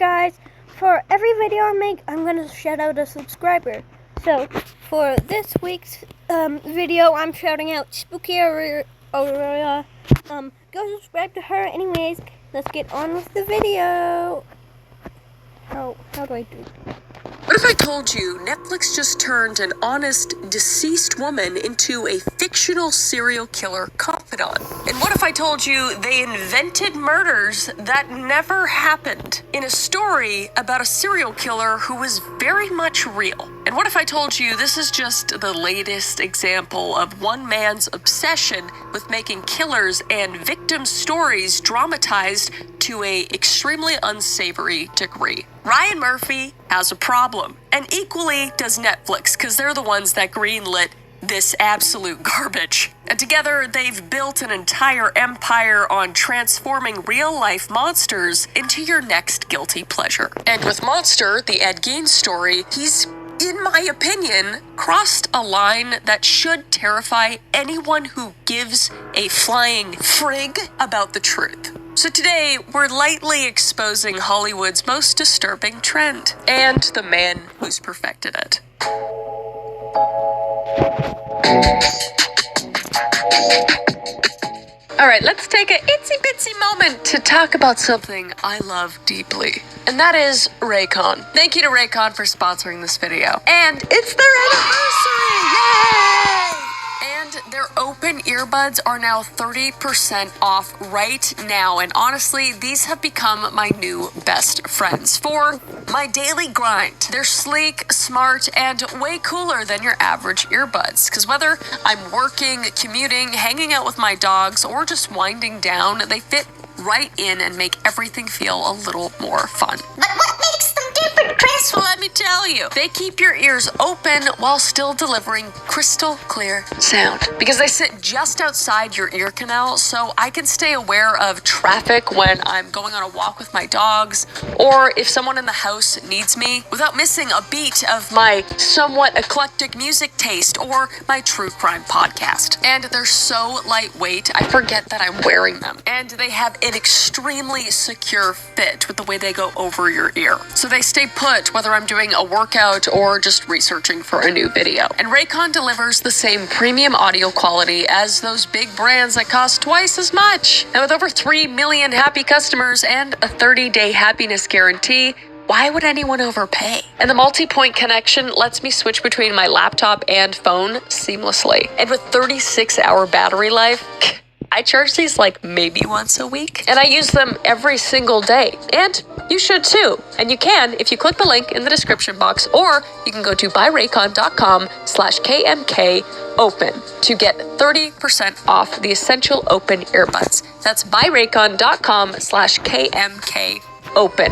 Guys, for every video I make, I'm gonna shout out a subscriber. So, for this week's video, I'm shouting out Spooky Aurora. Go subscribe to her. Anyways, let's get on with the video. How do I do? What if I told you Netflix just turned an honest, deceased woman into a fictional serial killer confidant? And what if I told you they invented murders that never happened in a story about a serial killer who was very much real? And what if I told you this is just the latest example of one man's obsession with making killers and victims' stories dramatized to a extremely unsavory degree? Ryan Murphy has a problem, and equally does Netflix, because they're the ones that greenlit this absolute garbage. And together, they've built an entire empire on transforming real-life monsters into your next guilty pleasure. And with Monster, the Ed Gein story, he's, in my opinion, crossed a line that should terrify anyone who gives a flying frig about the truth. So today, we're lightly exposing Hollywood's most disturbing trend, and the man who's perfected it. Alright, let's take a itsy-bitsy moment to talk about something I love deeply. And that is Raycon. Thank you to Raycon for sponsoring this video. And it's their anniversary! Yay! And their open earbuds are now 30% off right now. And honestly, these have become my new best friends for my daily grind. They're sleek, smart, and way cooler than your average earbuds. Because whether I'm working, commuting, hanging out with my dogs, or just winding down, they fit right in and make everything feel a little more fun. But what makes them different, Chris? Well, let me tell you. They keep your ears open while still delivering crystal clear sound. Because they sit just outside your ear canal, so I can stay aware of traffic when I'm going on a walk with my dogs, or if someone in the house needs me, without missing a beat of my somewhat eclectic music taste or my true crime podcast. And they're so lightweight, I forget that I'm wearing them. And they have an extremely secure fit with the way they go over your ear. So they stay put whether I'm doing a workout or just researching for a new video. And Raycon delivers the same premium audio quality as those big brands that cost twice as much. And with over 3 million happy customers and a 30-day happiness guarantee, why would anyone overpay? And the multi-point connection lets me switch between my laptop and phone seamlessly. And with 36-hour battery life, I charge these like maybe once a week, and I use them every single day. And you should too. And you can if you click the link in the description box, or you can go to buyraycon.com/KMKOpen to get 30% off the Essential Open earbuds. That's buyraycon.com/KMKOpen.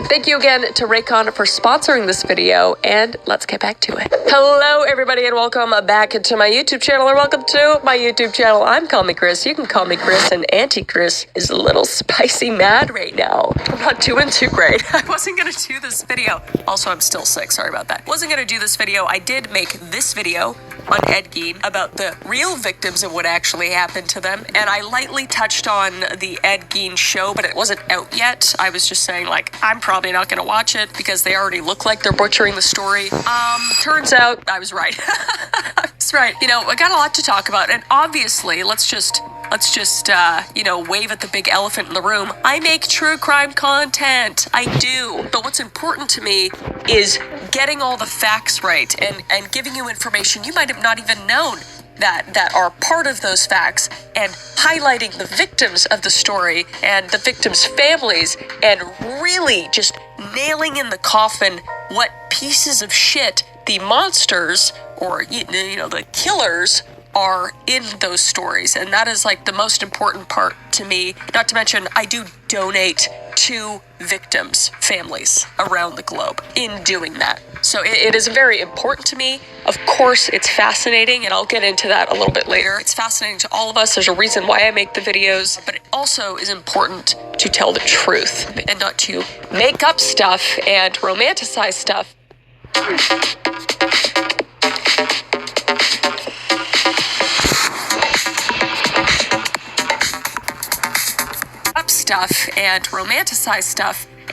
Thank you again to Raycon for sponsoring this video, and let's get back to it. Hello everybody, and welcome back to my YouTube channel, or welcome to my YouTube channel. I'm Call Me Chris. You can call me Chris, and Auntie Chris is a little spicy mad right now. I'm not doing too great. I wasn't gonna do this video. Also, I'm still sick, sorry about that. Wasn't gonna do this video. I did make this video on Ed Gein about the real victims and what actually happened to them, and I lightly touched on the Ed Gein show, but it wasn't out yet. I was just saying, like, I'm probably not gonna watch it because they already look like they're butchering the story. Turns out I was right. I was right. You know, I got a lot to talk about, and obviously, let's just wave at the big elephant in the room. I make true crime content. I do. But what's important to me is getting all the facts right and giving you information you might have not even known that are part of those facts, and highlighting the victims of the story and the victims' families, and really just nailing in the coffin what pieces of shit the monsters, or the killers, are in those stories. And that is like the most important part to me. Not to mention, I do donate to victims' families around the globe in doing that. So it is very important to me. Of course, it's fascinating, and I'll get into that a little bit later. It's fascinating to all of us. There's a reason why I make the videos, but it also is important to tell the truth and not to make up stuff and romanticize stuff.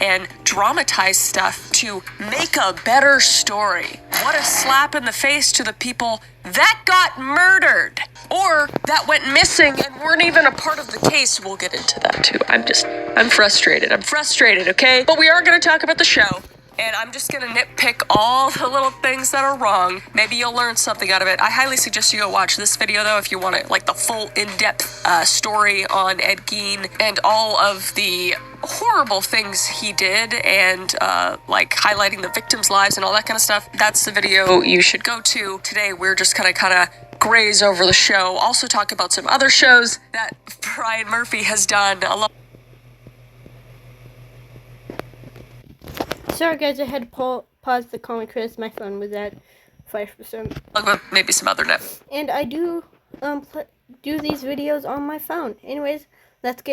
and dramatize stuff to make a better story. What a slap in the face to the people that got murdered or that went missing and weren't even a part of the case. We'll get into that too. I'm frustrated. I'm frustrated, okay? But we are going to talk about the show. And I'm just gonna nitpick all the little things that are wrong. Maybe you'll learn something out of it. I highly suggest you go watch this video though if you want like the full in-depth story on Ed Gein and all of the horrible things he did and like highlighting the victims' lives and all that kind of stuff. That's the video you should go to. Today we're just gonna kind of graze over the show. Also talk about some other shows that Ryan Murphy has done. Sorry guys, I had to pause the Call Me Chris. My phone was at 5%. Maybe some other net. And I do do these videos on my phone. Anyways, let's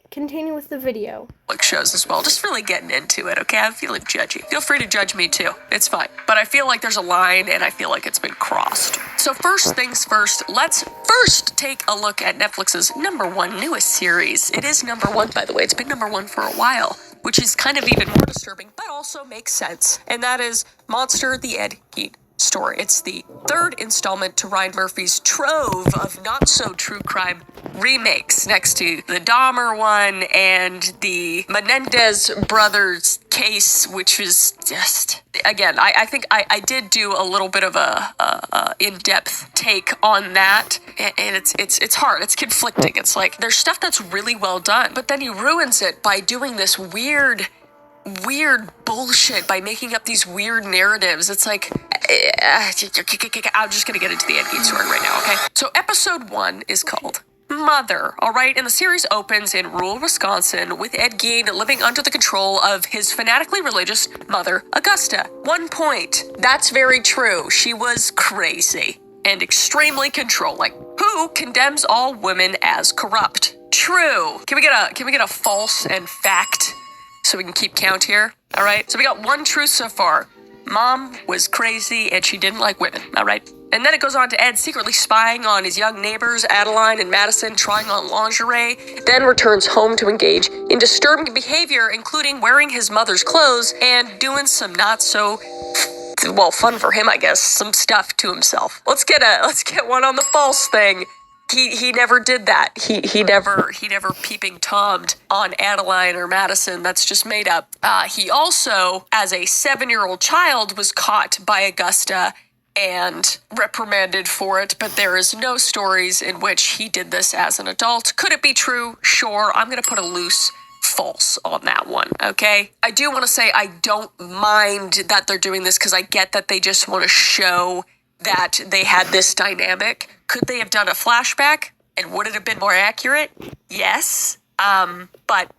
continue with the video. Like shows as well, just really getting into it, okay? I'm feeling judgy. Feel free to judge me too, it's fine. But I feel like there's a line and I feel like it's been crossed. So first things first, let's first take a look at Netflix's #1 newest series. It is #1, by the way. It's been #1 for a while, which is kind of even more disturbing, but also makes sense. And that is Monster, the Ed Gein story. It's the third installment to Ryan Murphy's trove of not-so-true crime remakes, next to the Dahmer one and the Menendez brothers case, which was just, again, I think I did do a little bit of a in-depth take on that, and it's hard, it's conflicting. It's like, there's stuff that's really well done, but then he ruins it by doing this weird bullshit, by making up these weird narratives. It's like, I'm just gonna get into the Ed Gein story right now, okay? So episode 1 is called Mother, all right? And the series opens in rural Wisconsin with Ed Gein living under the control of his fanatically religious mother, Augusta. 1 point. That's very true. She was crazy and extremely controlling. Who condemns all women as corrupt? True. Can we get a false and fact so we can keep count here? All right. So we got one truth so far. Mom was crazy and she didn't like women. All right. And then it goes on to Ed secretly spying on his young neighbors, Adeline and Madison, trying on lingerie, then returns home to engage in disturbing behavior, including wearing his mother's clothes and doing some not so, well, fun for him, I guess, some stuff to himself. Let's get one on the false thing. He never did that. He never peeping tomed on Adeline or Madison. That's just made up. He also, as a 7-year-old child, was caught by Augusta and reprimanded for it, but there is no stories in which he did this as an adult. Could it be true? Sure. I'm going to put a loose false on that one, okay? I do want to say I don't mind that they're doing this because I get that they just want to show that they had this dynamic. Could they have done a flashback? And would it have been more accurate? Yes. But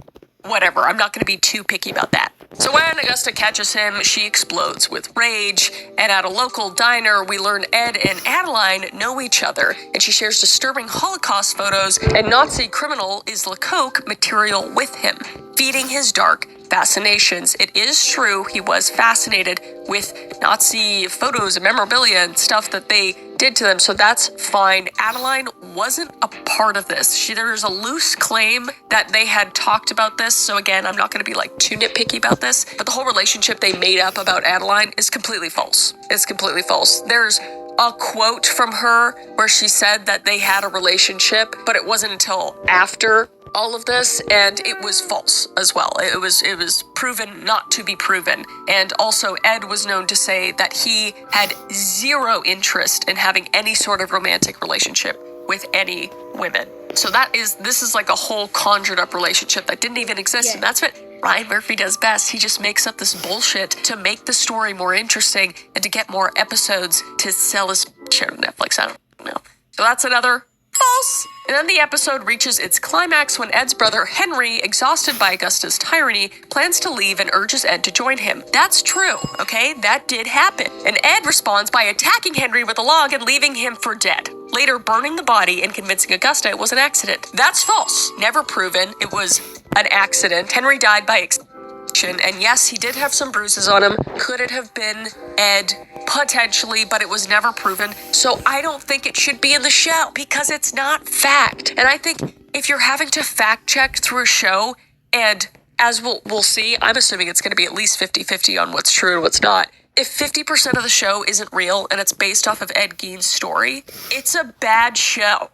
whatever. I'm not going to be too picky about that. So when Augusta catches him, she explodes with rage, and at a local diner, we learn Ed and Adeline know each other, and she shares disturbing Holocaust photos and Nazi criminal Isla Coke material with him, feeding his dark fascinations. It is true he was fascinated with Nazi photos and memorabilia and stuff that they did to them, so that's fine. Adeline wasn't a part of this. There's a loose claim that they had talked about this, so again, I'm not going to be like too nitpicky about this, but the whole relationship they made up about Adeline is completely false. It's completely false. There's a quote from her where she said that they had a relationship, but it wasn't until after all of this, and it was false as well. It was proven not to be proven. And also Ed was known to say that he had zero interest in having any sort of romantic relationship with any women. So this is like a whole conjured up relationship that didn't even exist. Yeah. And that's what Ryan Murphy does best. He just makes up this bullshit to make the story more interesting and to get more episodes to sell his share to Netflix. I don't know. So that's another false. And then the episode reaches its climax when Ed's brother Henry, exhausted by Augusta's tyranny, plans to leave and urges Ed to join him. That's true, okay? That did happen. And Ed responds by attacking Henry with a log and leaving him for dead, later burning the body and convincing Augusta it was an accident. That's false. Never proven. It was an accident. Henry died by execution, and yes, he did have some bruises on him. Could it have been Ed? Potentially, but it was never proven. So I don't think it should be in the show because it's not fact. And I think if you're having to fact check through a show and as we'll see, I'm assuming it's going to be at least 50-50 on what's true and what's not. If 50% of the show isn't real and it's based off of Ed Gein's story, it's a bad show,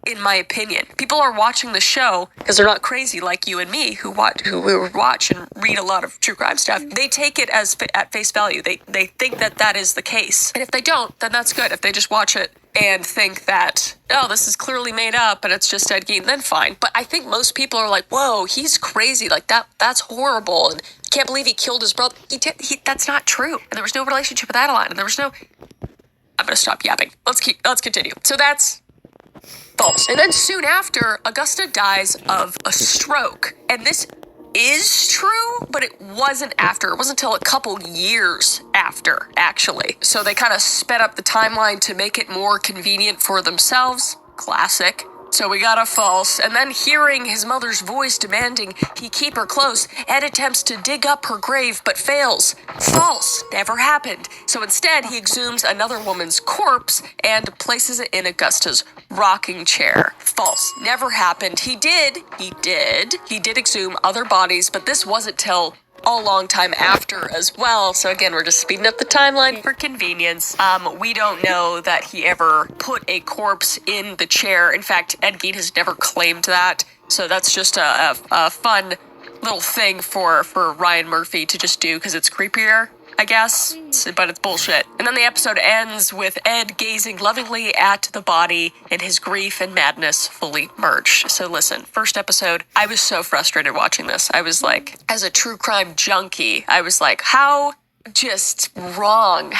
in my opinion. People are watching the show because they're not crazy like you and me who watch and read a lot of true crime stuff. They take it as at face value. They think that is the case. And if they don't, then that's good. If they just watch it and think that, oh, this is clearly made up and it's just Ed Gein, then fine. But I think most people are like, whoa, he's crazy. Like that's horrible. And I can't believe he killed his brother. That's not true. And there was no relationship with Adeline. And there was no, I'm going to stop yapping. Let's continue. So that's false. And then soon after, Augusta dies of a stroke. And this is true, but it wasn't after. It wasn't until a couple years after, actually. So they kind of sped up the timeline to make it more convenient for themselves. Classic. So we got a false. And then hearing his mother's voice demanding he keep her close, Ed attempts to dig up her grave but fails. False. Never happened. So instead, he exhumes another woman's corpse and places it in Augusta's rocking chair. False. Never happened. He did exhume other bodies, but this wasn't till a long time after as well. So again, we're just speeding up the timeline for convenience. We don't know that he ever put a corpse in the chair. In fact, Ed Gein has never claimed that. So that's just a fun little thing for Ryan Murphy to just do because it's creepier, I guess, but it's bullshit. And then the episode ends with Ed gazing lovingly at the body and his grief and madness fully merged. So listen, first episode, I was so frustrated watching this. I was like, as a true crime junkie, I was like, how just wrong?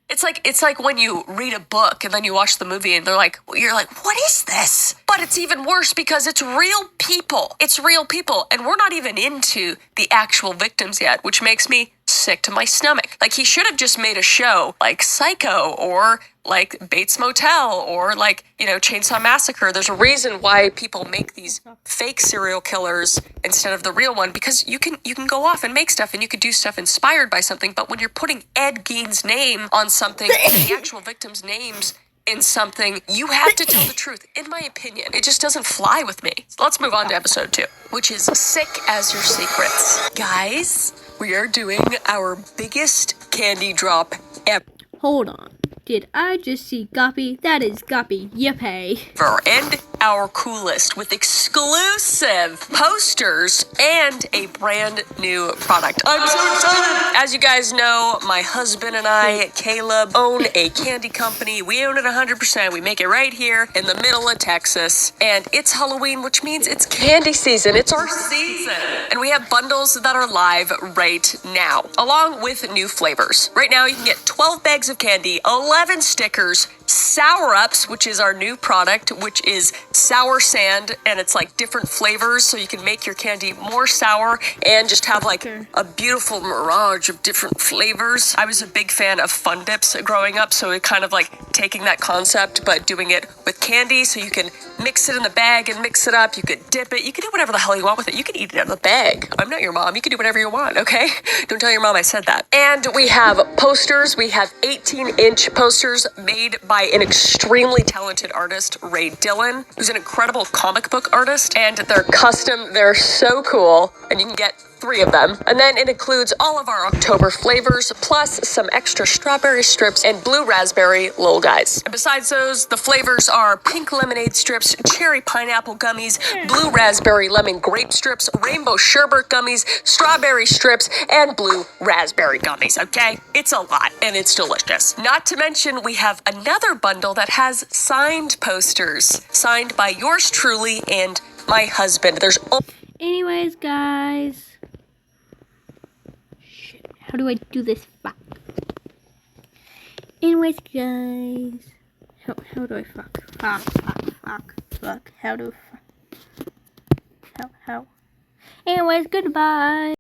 It's like when you read a book and then you watch the movie and you're like, what is this? But it's even worse because it's real people. It's real people. And we're not even into the actual victims yet, which makes me sick to my stomach. Like, he should have just made a show like Psycho or like Bates Motel or like, Chainsaw Massacre. There's a reason why people make these fake serial killers instead of the real one, because you can go off and make stuff and you could do stuff inspired by something. But when you're putting Ed Gein's name on something, the actual victims' names in something, you have to tell the truth. In my opinion, it just doesn't fly with me. So let's move on to episode 2, which is Sick as Your Secrets. Guys, we are doing our biggest candy drop ever. Hold on. Did I just see Guppy? That is Guppy. Yippee. And our coolest with exclusive posters and a brand new product. I'm so excited! As you guys know, my husband and I, Caleb, own a candy company. We own it 100%. We make it right here in the middle of Texas. And it's Halloween, which means it's candy season. It's our season. And we have bundles that are live right now, along with new flavors. Right now, you can get 12 bags of candy, 11 stickers, Sour Ups, which is our new product, which is sour sand, and it's like different flavors, so you can make your candy more sour and just have like a beautiful mirage of different flavors. I was a big fan of Fun Dips growing up, so it kind of like taking that concept but doing it with candy, so you can mix it in the bag and mix it up. You could dip it. You can do whatever the hell you want with it. You can eat it out of the bag. I'm not your mom. You can do whatever you want, okay? Don't tell your mom I said that. And we have posters. We have 18-inch posters made by an extremely talented artist, Ray Dillon, who's an incredible comic book artist, and they're custom. They're so cool, and you can get 3 of them. And then it includes all of our October flavors, plus some extra strawberry strips and blue raspberry Lil Guys. And besides those, the flavors are pink lemonade strips, cherry pineapple gummies, blue raspberry lemon grape strips, rainbow sherbet gummies, strawberry strips, and blue raspberry gummies, okay? It's a lot, and it's delicious. Not to mention, we have another bundle that has signed posters, signed by yours truly and my husband. Anyways, guys. How do I do this? Fuck. Anyways, guys. How do I fuck? Fuck. How do I fuck? How? Anyways, goodbye.